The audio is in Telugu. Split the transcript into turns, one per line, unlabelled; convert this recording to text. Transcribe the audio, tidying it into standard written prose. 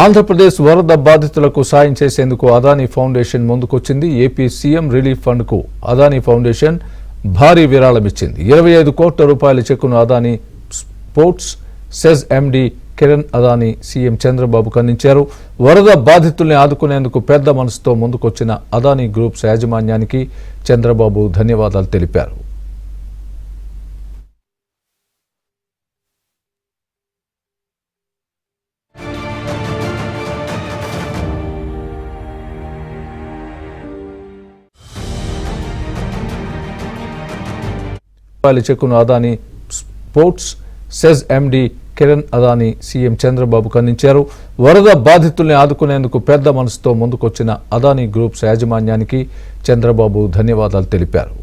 ఆంధ్రప్రదేశ్ వరద బాధితులకు సాయం చేసేందుకు అదానీ ఫౌండేషన్ ముందుకొచ్చింది. ఏపీ సీఎం రిలీఫ్ ఫండ్ కు అదానీ ఫౌండేషన్ భారీ విరాళమిచ్చింది. 25 కోట్ల రూపాయల చెక్కును Adani ports SEZ MD Kiran Adani CM చంద్రబాబుకు అందించారు. వరద బాధితుల్ని ఆదుకునేందుకు పెద్ద మనసుతో ముందుకొచ్చిన అదానీ గ్రూప్స్ యాజమాన్యానికి చంద్రబాబు ధన్యవాదాలు తెలిపారు. చెక్కును Adani ports SEZ MD Kiran Adani CM చంద్రబాబుకు అందించారు. వరద బాధితుల్ని ఆదుకునేందుకు పెద్ద మనసుతో ముందుకొచ్చిన అదానీ గ్రూప్స్ యాజమాన్యానికి చంద్రబాబు ధన్యవాదాలు తెలిపారు.